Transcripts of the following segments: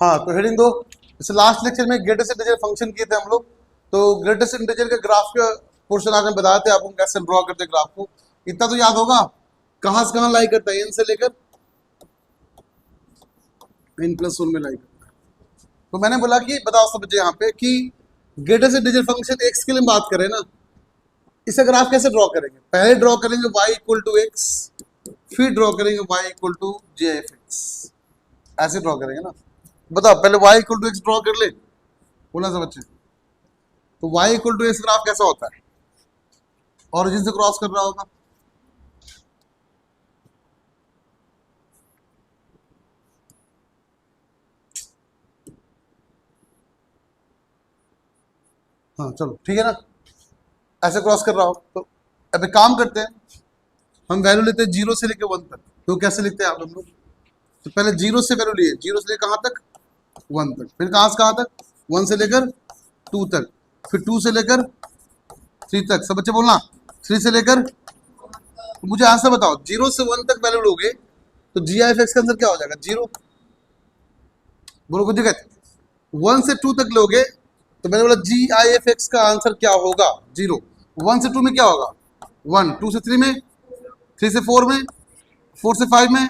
हाँ तो हेडिंग दो। जैसे लास्ट लेक्चर में ग्रेटेस्ट इंटीजर फंक्शन किए थे हम लोग, तो ग्रेटेस्ट इंटीजर के ग्राफ का पोर्शन आज हम बताए थे आपको कैसे ड्रॉ करते हैं ग्राफ को। इतना तो याद होगा कहाँ से कहाँ लाई करता है, एन से लेकर n+1 में लाई करता है। तो मैंने बोला कि बताओ सब बच्चे यहाँ पे कि ग्रेटेस्ट इंटीजर फंक्शन एक्स के लिए बात करें ना, इसका ग्राफ कैसे ड्रॉ करेंगे? पहले ड्रॉ करेंगे y = x, फिर ड्रॉ करेंगे y = j(f(x), ऐसे ड्रॉ करेंगे ना। बताओ पहले y = x ड्रॉ कर ले, बोला सब बच्चे। तो y = x ग्राफ कैसा होता है? ऑरिजिन से क्रॉस कर रहा होगा, हाँ चलो ठीक है ना, ऐसे क्रॉस कर रहा हो। तो अब एक काम करते हैं, हम वैल्यू लेते हैं 0 से लेकर 1 तक। तो कैसे लिखते हैं आप लोग? तो पहले 0 से वैल्यू लिए, 0 से लेकर कहाँ तक? 1 तक। फिर कहाँ से कहाँ तक? 1 से लेकर 2 तक, फिर 2 से लेकर 3 तक। सब बच्चे बोलना 3 से लेकर। तो मुझे आंसर बताओ, 0 से 1 तक वैल्यू लोगे तो g(f(x) का आंसर क्या हो जाएगा? 0। बोलो कुछ दिक्कत? 1 से 2 तक लोगे तो मैंने बोला g(f(x) का आंसर क्या होगा? 0। 1 से 2 में क्या होगा? 1, 2 से 3 में, 3 से 4 में, 4 से 5 में,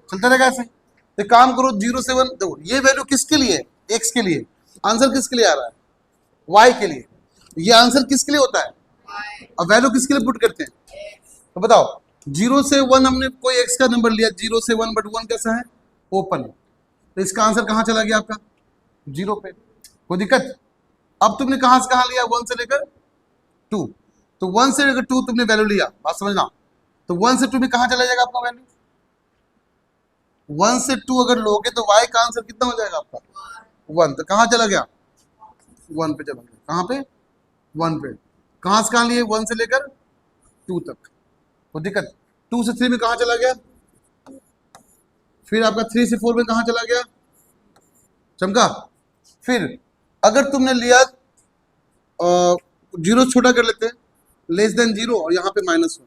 चलता रहेगा ऐसे। तो काम करो 0 से 1, देखो ये वैल्यू किसके लिए? x के लिए। आंसर किसके लिए आ रहा है? y के लिए। ये आंसर किसके लिए होता है? अब वैल्यू किसके लिए पुट करते हैं? तो बताओ 0 से 1 हमने कोई x का नंबर लिया, 0 से 1, बट 1 कैसा है? ओपन। तो इसका आंसर कहाँ चला गया आपका? 0 पे। कोई दिक्कत? अब तुमने कहां से कहां लिया? 1 से लेकर 2। तो 1 से लेकर 2 तुमने वैल्यू लिया, बात समझना। तो 1 से 2 में कहां चला जाएगा आपका वैल्यू? 1 से 2 अगर लोगे तो y का आंसर कितना हो जाएगा आपका? 1। तो कहां चला गया? 1 पे चला गया। कहां पे? 1 पे। कहां से कहां लिए? 1 से लेकर 2 तक। कोई दिक्कत? 2 से 3 में कहां चला गया? फिर आपका 3 से 4 में कहां चला गया? चमका। फिर अगर तुमने लिया 0 छोटा कर लेते हैं, <0 और यहाँ पे -1,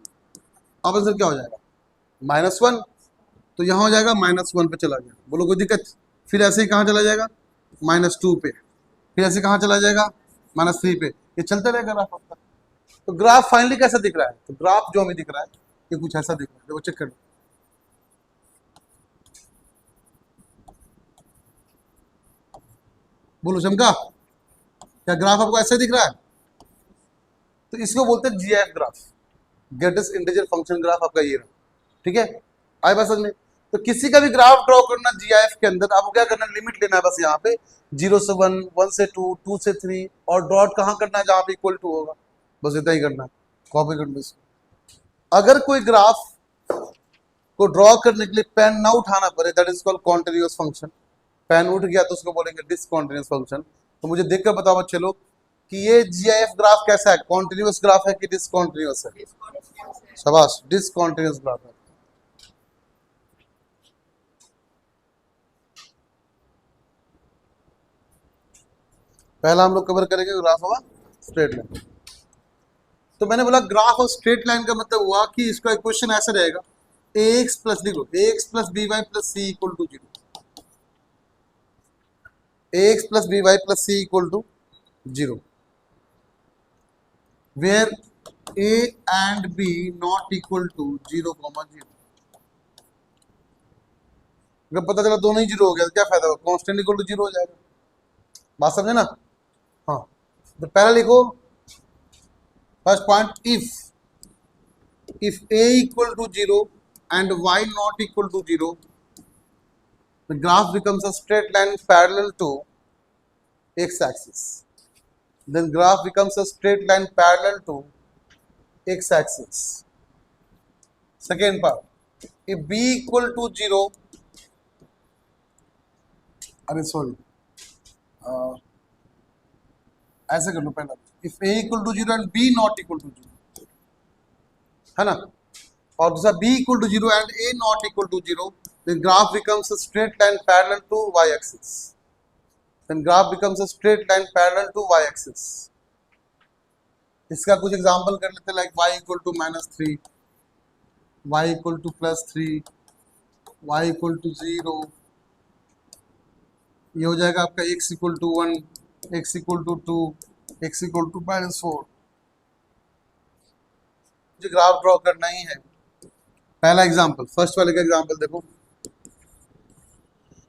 अब आंसर क्या हो जाएगा? -1। तो यहाँ हो जाएगा -1 पे चला गया। बोलो कोई दिक्कत? फिर ऐसे ही कहाँ चला जाएगा? -2 पे। फिर ऐसे कहाँ चला जाएगा? -3 पे। ये चलते रहेगा ग्राफ आपका। तो ग्राफ फाइनली कैसा दिख रहा है? तो ग्राफ जो हमें दिख रहा है ये कुछ ऐसा दिख रहा है। देखो चेक कर लो, बोलो चमका, क्या ग्राफ आपको ऐसे दिख रहा है? तो इसको बोलते हैं GIF graph, greatest integer function graph आपका ये रहा। ठीक है, आए बात समझ में? तो किसी का भी ग्राफ ड्रॉ करना GIF के अंदर, आपको क्या करना है? लिमिट लेना है बस यहाँ पे 0 से 1, 1 से 2, 2 से 3, और डॉट कहाँ करना है? जहाँ पे =2 होगा, बस इतना ही करना है। कॉपी कर लो इसको। अगर कोई ग्राफ को ड्रॉ करने के लिए पेन ना उठाना पड़े, that is called continuous function. Pen उठ गया तो उसको बोलेंगे डिसकॉन्टिन्यूअस फंक्शन। तो मुझे देखकर बताओ बच्चे लोग कि ये GIF ग्राफ कैसा है? कॉन्टिन्यूअस ग्राफ है कि डिसकॉन्टिन्यूअस है? शाबाश, डिसकॉन्टिन्यूअस ग्राफ है। पहला हम लोग कवर करेंगे ग्राफ होगा स्ट्रेट लाइन। तो मैंने बोला ग्राफ और स्ट्रेट लाइन का मतलब हुआ कि इसका इक्वेशन ऐसा रहेगा, ax प्लस लिखो ax plus by plus c = 0, ax plus by plus c = 0, where a and b not equal to 0, 0। अगर पता चला दोनों ही 0 हो गया तो क्या फायदा होगा? कांस्टेंट = 0 हो जाएगा। बात समझे ना? हाँ, तो पहला लिखो first point, if a = 0 and y not equal to 0, the graph becomes a straight line parallel to x-axis. Then graph becomes a straight line parallel to x-axis. Second part, if b = 0, अरे sorry, ऐसे कर लो पहला, if a = 0 and b not equal to 0, है ना? और दूसरा b = 0 and a not equal to 0, then graph becomes a straight line parallel to y-axis. Then graph becomes a straight line parallel to y-axis. इसका कुछ example कर लेते हैं, like y = -3, y = +3, y = 0, ये हो जाएगा आपका x equal to 1, x equal to 2, x equal to -4। मुझे ग्राफ ड्रॉ करना ही है। पहला एग्जांपल, फर्स्ट वाले का एग्जांपल देखो।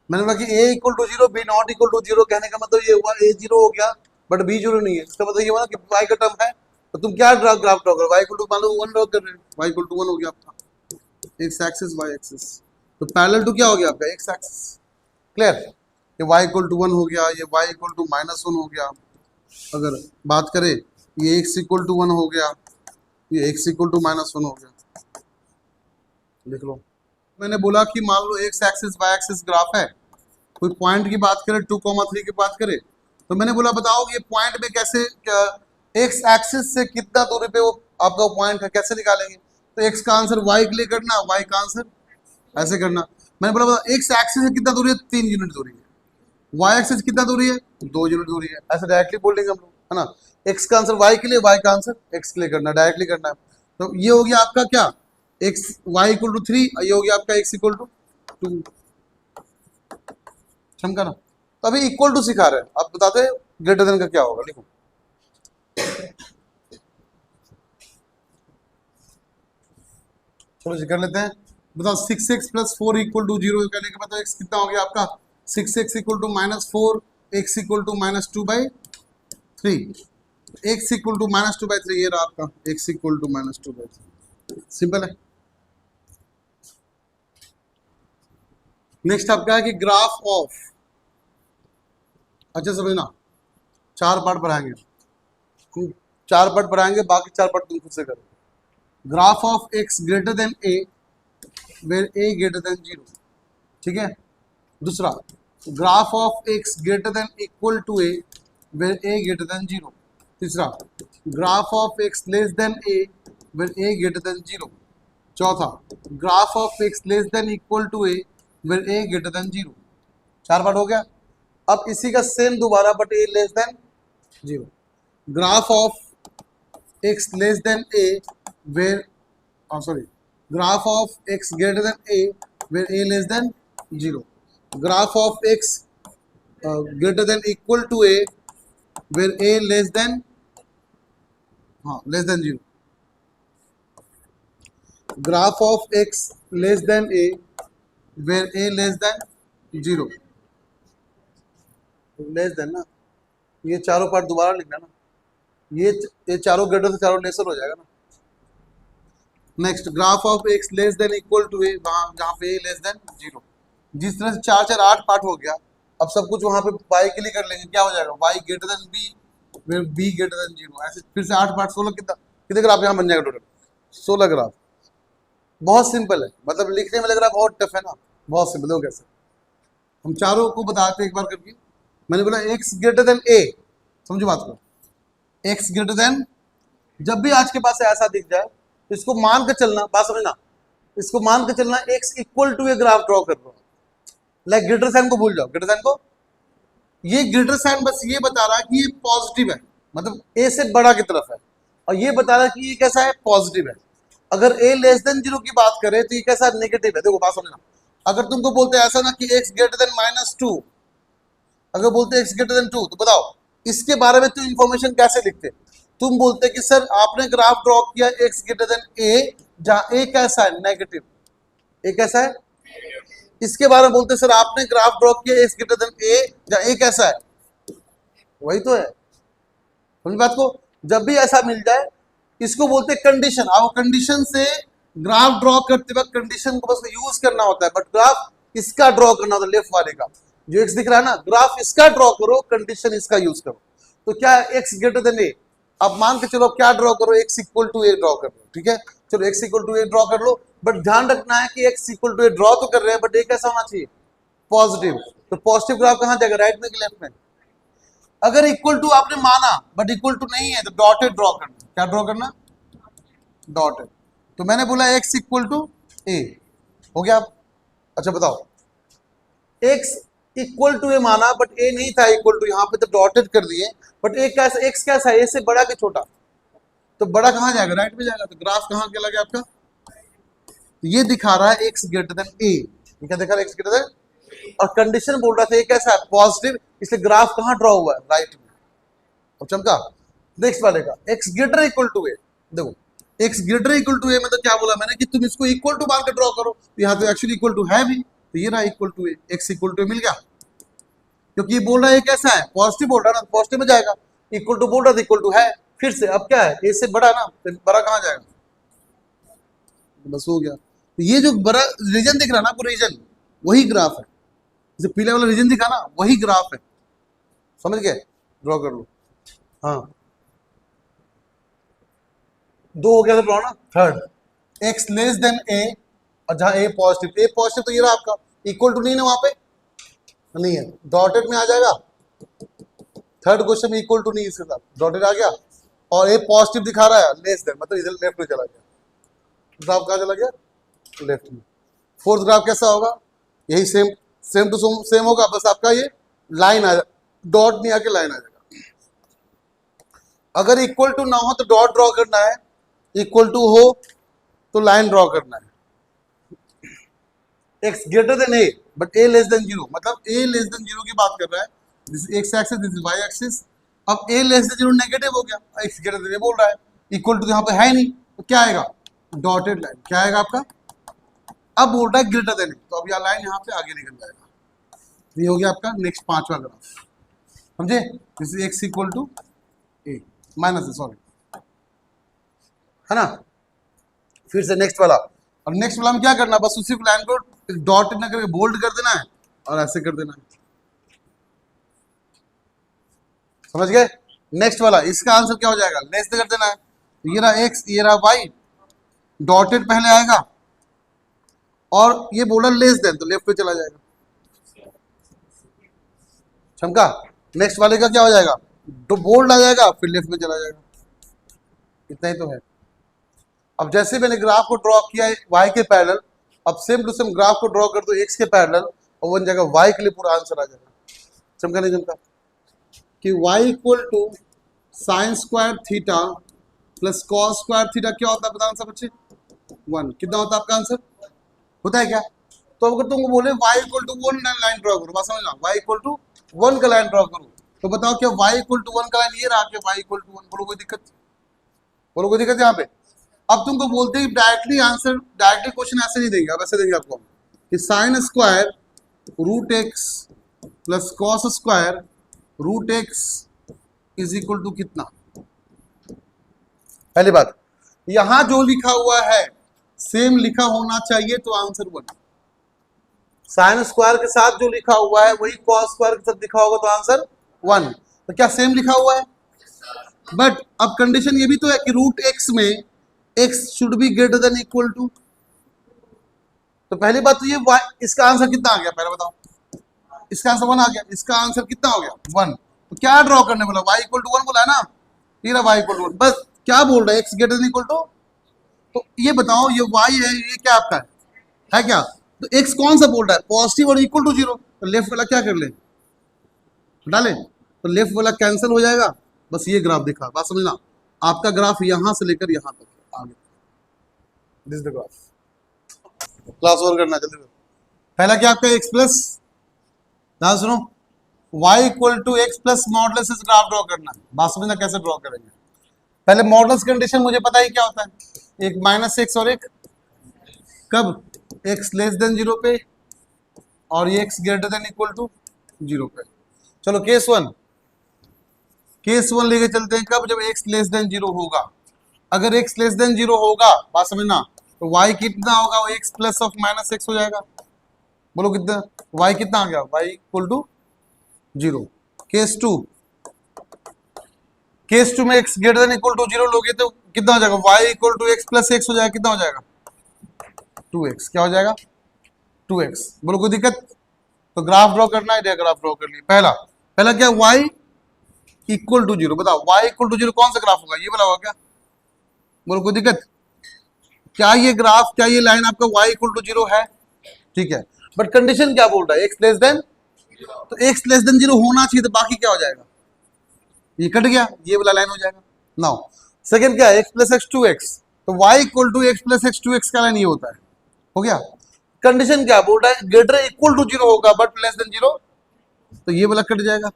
मैंने बोला कि a equal to 0, b not equal to 0 कहने का मतलब ये हुआ a 0 हो गया बट b 0 नहीं है। इसका मतलब ये हुआ कि y का टर्म है तो तुम क्या ग्राफ ड्रॉ करो, y इक्वल टू मान लो 1 ड्रॉ कर रहे हो, y इक्वल टू 1 हो गया आपका x एक्सिस y एक्सिस। तो पैरेलल टू क्या हो गया आपका x एक्सिस। क्लियर, ये y इक्वल टू 1 हो गया, ये y इक्वल टू -1 हो गया। अगर बात करें ये x इक्वल टू 1 हो गया, ये x इक्वल टू -1 हो गया। लिख लो। मैंने बोला कि मान लो x axis y axis graph है, कोई पॉइंट की बात करें 2,3 की बात करें, तो मैंने बोला बताओ ये पॉइंट में कैसे x एक्सिस से कितना दूरी पे वो आपका पॉइंट है, कैसे निकालेंगे। तो x का आंसर y के लिए करना, y का आंसर ऐसे करना। मैंने बोला x एक्सिस से कितना दूरी है, 3 यूनिट दूरी है। y एक्सिस कितना दूरी है, 2 यूनिट दूरी है। ऐसे डायरेक्टली बोल देंगे हम लोग, है ना। x का आंसर y के लिए, y का आंसर x के लिए करना, डायरेक्टली करना है। तो ये हो गया आपका क्या, x y इक्वल टू 3, ये हो गया आपका x इक्वल टू 2। समझा ना। तो अभी इक्वल टू सिखा रहे हैं, आप बताते ग्रेटर देन का क्या होगा। लिखो चलो कर लेते हैं। बताओ 6x प्लस 4 इक्वल टू 0 कहने के बाद x कितना हो गया आपका, 6x equal to -4, x equal to -2/3, x equal to -2/3 ये रहा आपका x इक्वल टू -2/3। सिंपल है। नेक्स्ट आपका है कि ग्राफ ऑफ, अच्छा समझना 4 पार्ट पढ़ाएंगे, 4 पार्ट पढ़ाएंगे, बाकी 4 पार्ट तुम खुद से करो। Graph of x greater than a where a greater than 0, ठीक है। दूसरा graph of x greater than equal to a where a greater than 0। तीसरा graph of x less than a where a greater than 0। चौथा graph of x less than equal to a where a greater than 0। 4 part हो गया। अब इसी का same दोबारा but a less than 0। Graph of x less than a where graph of x greater than a where a less than 0। Graph of x greater than equal to a where a less than less than 0। Graph of x less than a where a less than 0। Less than ना, ये चारों part दोबारा लिखना ना, ये चारों greater से चारों लेसर हो जाएगा ना। Next graph of x less than equal to a, वहां जहां पे a लेस देन 0। जिस तरह से 4 4 8 पार्ट हो गया, अब सब कुछ वहां पे y के लिए कर लेंगे, क्या हो जाएगा y greater than b where b greater than 0। ऐसे फिर से 8 पार्ट 16 कितने ग्राफ यहाँ बन जाएगा टोटल 16 ग्राफ। बहुत सिंपल है, मतलब लिखने में लग रहा है बहुत टफ है ना, बहुत सिंपल। देखो कैसे हम चारों को बताते एक बार करके। मैंने बोला x ग्रेटर देन a, समझो बात को, x ग्रेटर देन, जब भी आज के पास ऐसा दिख जाए तो इसको मान कर चलना, बात समझना, इसको मान कर चलना x equal to a graph draw कर रहा हूं। लाइक ग्रेटर साइन को भूल जाओ, ग्रेटर साइन को, ये ग्रेटर साइन बस ये बता रहा है कि ये पॉजिटिव है, मतलब a से बड़ा की तरफ है, और ये बता रहा है कि ये कैसा है, पॉजिटिव है। अगर a लेस देन 0 की बात करें तो ये कैसा है, नेगेटिव है। देखो बात समझना, अगर तुमको बोलते हैं ऐसा ना कि x ग्रेटर देन -2, अगर बोलते हैं x ग्रेटर देन 2, तो बताओ इसके बारे में तो इंफॉर्मेशन कैसे लिखते। तुम बोलते कि सर आपने ग्राफ ड्रॉ किया x ग्रेटर देन a, जहां a कैसा है, नेगेटिव, a कैसा है, इसके बारे में बोलते सर आपने ग्राफ ड्रॉ किया x ग्रेटर देन a, जहां a कैसा है, वही तो है। समझ बात को। जब भी ऐसा मिल जाए इसको बोलते कंडीशन। आप कंडीशन से ग्राफ ड्रॉ करते वक्त कंडीशन को बस यूज करना होता है, बट ग्राफ इसका ड्रॉ करना होता है, लेफ्ट वाले का जो x दिख रहा है ना, ग्राफ इसका ड्रॉ करो, कंडीशन इसका यूज करो। तो क्या है, x ग्रेटर देन a, अब मान के चलो क्या ड्रॉ करो, x equal to a draw कर लो, ठीक है। चलो x equal to a draw कर लो, बट ध्यान रखना है कि x equal to a draw तो कर रहे हैं, बट a कैसा होना चाहिए, पॉजिटिव। तो पॉजिटिव ग्राफ कहां जाएगा, राइट में कि लेफ्ट में। अगर इक्वल टू आपने माना बट इक्वल टू नहीं है तो डॉटेड ड्रॉ करना। क्या ड्रॉ करना, डॉटेड। तो मैंने बोला x इक्वल टू a, हो गया। अच्छा बताओ, x इक्वल टू ए माना बट a नहीं था इक्वल टू, यहाँ पे तो डॉटेड कर दिए, बट a कैसा, x कैसा है, a से बड़ा कि छोटा, तो बड़ा कहां जाएगा, राइट में जाएगा। तो ग्राफ कहां के लगे आपका, तो ये दिखा रहा है x ग्रेटर देन a, क्या दिखा रहा है, x ग्रेटर देन, और कंडीशन बोल रहा था ये कैसा है, पॉजिटिव, इसलिए ग्राफ कहाँ ड्रॉ हुआ है, राइट में। और चमका नेक्स्ट वाले का x ग्रेटर इक्वल टू ए, देखो x ग्रेटर इक्वल टू ए मतलब क्या बोला मैंने कि तुम इसको इक्वल टू मान के ड्रॉ करो, तो यहाँ तो एक्चुअली इक्वल टू है भी, तो ये रहा equal to a, x equal to a मिल गया, क्योंकि ये बोल रहा है कैसा है, पॉजिटिव बोल रहा है ना, पॉजिटिव में जाएगा, इक्वल टू बोल रहा था इक्वल टू है, फिर से अब क्या है, ए से बड़ा ना, फिर बड़ा कहाँ जाएगा, बस हो गया। तो ये जो बड़ा रीजन दिख रहा है ना, वो रीजन वही ग्राफ है, जैसे पीले वाला रीजन दिखा ना, वही ग्राफ है, समझ गए, ड्रॉ कर लो। हाँ दो हो गया था ड्रॉ ना, third x less than a, और जहां a पॉजिटिव, तो ये रहा आपका, इक्वल टू नहीं ना वहां पे, नहीं है, डॉटेड में आ जाएगा, थर्ड क्वेश्चन में इक्वल टू नहीं, इसके साथ डॉटेड आ गया, और a पॉजिटिव दिखा रहा है, लेस देन मतलब इधर लेफ्ट में चला गया, ग्राफ कहाँ चला गया, लेफ्ट में। फोर्थ ग्राफ कैसा होगा, यही सेम टू सेम होगा, बस आपका ये लाइन आ, डॉट नहीं आके लाइन आ जाएगा। अगर इक्वल टू ना हो तो डॉट ड्रॉ करना है, इक्वल टू हो तो लाइन ड्रॉ करना है। x greater than a but a less than 0, मतलब a लेस देन 0 की बात कर रहा है, this is x axis, this is y axis. अब a लेस देन 0 नेगेटिव हो गया, x ग्रेटर देन a बोल रहा है, इक्वल टू यहाँ पे है नहीं, तो क्या आएगा, डॉटेड लाइन, क्या आएगा आपका, अब बोल रहा है ग्रेटर देन, तो अब यह लाइन यहाँ पे आगे निकल जाएगा, ये हो गया आपका नेक्स्ट पांचवा ग्राफ, समझे, this is x equal to a minus है, सॉरी, है ना। फिर से नेक्स्ट वाला, और नेक्स्ट वाला में क्या करना, बस उसी को लाइन को डॉट ना करके बोल्ड कर देना है और ऐसे कर देना है, समझ गए। नेक्स्ट वाला, इसका आंसर क्या हो जाएगा, लेस कर देना है, तो ये रहा x, ये रहा y, डॉटेड पहले आएगा, और ये बोला लेस देन, तो लेफ्ट पे चला जाएगा, चमका। नेक्स्ट वाले का क्या हो जाएगा, तो बोल्ड आ जाएगा, फिर लेफ्ट में चला जाएगा, इतना ही तो है। अब जैसे मैंने ग्राफ को ड्रॉ किया है y के पैरेलल, अब सेम टू सेम ग्राफ को ड्रॉ कर दो x के पैरेलल, और बन जाएगा y के लिए पूरा आंसर आ जाएगा, चमका नहीं चमका, कि y equal to sine square theta plus cos square theta क्या होता है, बताना सब बच्चे, 1, कितना होता है आपका आंसर, होता है क्या। तो अगर तुमको बोले y equal to 1 line draw करो, बात समझना, y इक्वल टू 1 का लाइन ड्रॉ करो, तो बताओ क्या y इक्वल टू 1 का लाइन ये रहा, कि y इक्वल टू 1, बोलो कोई दिक्कत, बोलो कोई दिक्कत यहाँ पे। अब तुमको बोलते हैं डायरेक्टली आंसर, डायरेक्टली क्वेश्चन ऐसे नहीं देंगे, अब ऐसे देंगे आपको कि sine square root x plus cos square root x is equal to कितना। पहली बात, यहां जो लिखा हुआ है सेम लिखा होना चाहिए, तो आंसर 1। साइन स्क्वायर के साथ जो लिखा हुआ है वही कॉस स्क्वायर के साथ लिखा होगा, तो आंसर 1। तो क्या सेम लिखा हुआ है, बट अब कंडीशन ये भी तो है कि रूट एक्स में x should be greater than equal to, तो पहली बात तो ये y, इसका आंसर कितना आ गया, पहले बताओ, इसका आंसर 1 आ गया, इसका आंसर कितना हो गया 1, तो क्या ड्रॉ करने बोला, y इक्वल टू 1 बोला है ना, ये रहा y इक्वल टू 1, बस क्या बोल रहा है, x greater than equal to, तो ये बताओ ये y है, ये क्या आपका है क्या, तो x कौन सा बोल रहा है, पॉजिटिव और इक्वल टू 0, तो लेफ्ट वाला क्या कर ले, डाले, तो लेफ्ट वाला कैंसिल हो जाएगा, बस ये ग्राफ दिखा, बात समझना, आपका ग्राफ यहां से लेकर यहां तक आगे, this the graph. Class over करना जल्दी। पहला क्या आपका x प्लस, ध्यान सुनो, y equal to x plus modulus इस ग्राफ ड्रॉ करना है, बात समझना कैसे ड्रॉ करेंगे। पहले मॉडुलस कंडीशन मुझे पता ही क्या होता है, एक माइनस एक्स और एक कब, x लेस देन 0 पे, और ये x greater than equal to 0 पे। चलो केस 1, केस 1 लेके चलते हैं, कब, जब x लेस देन 0 होगा, अगर x लेस देन 0 होगा, बात समझना, तो y कितना होगा, वो x plus of minus x हो जाएगा, बोलो कितना, y कितना आ गया, y equal to 0। Case 2, case 2 में x greater than equal to 0 लोगे तो कितना हो जाएगा, y equal to x plus x हो जाएगा, कितना हो जाएगा 2x, क्या हो जाएगा 2x, बोलो कोई दिक्कत। तो ग्राफ ड्रॉ करना है, ग्राफ ड्रॉ कर लिया, पहला क्या, y इक्वल टू 0, बताओ y इक्वल टू 0 कौन सा ग्राफ होगा, ये वाला होगा क्या, बोलो कोई दिक्कत, क्या ये ग्राफ, क्या ये लाइन आपका y इक्वल टू 0 है, ठीक है, बट कंडीशन क्या बोल रहा है, x लेस देन, तो x लेस देन 0 होना चाहिए, तो बाकी क्या हो जाएगा, ये कट गया, ये वाला लाइन हो जाएगा। नाउ सेकंड क्या है, x प्लस एक्स 2x, तो y equal to x plus x 2x का लाइन ये होता है, हो गया। कंडीशन क्या बोल रहा है, ग्रेटर इक्वल टू 0 होगा बट लेस देन 0, तो ये वाला कट जाएगा।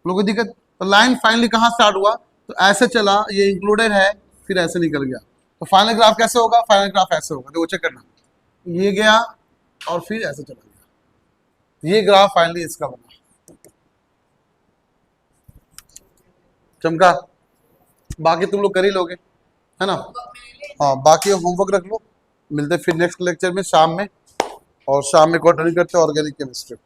लोगों को दिक्कत, तो लाइन फाइनली कहाँ स्टार्ट हुआ, तो ऐसे चला, ये इंक्लूडेड है, फिर ऐसे निकल गया, तो फाइनल ग्राफ कैसे होगा, फाइनल ग्राफ ऐसे होगा, देखो चेक करना, ये गया और फिर ऐसे चला गया, ये ग्राफ फाइनली इसका बना। चमका, बाकी तुम लोग कर ही लोगे, है ना। हाँ, बाकी होमवर्क रख लो, मिलते फिर नेक्स्ट लेक्चर में शाम में, और शाम में कंटिन्यू करते हैं ऑर्गेनिक केमिस्ट्री।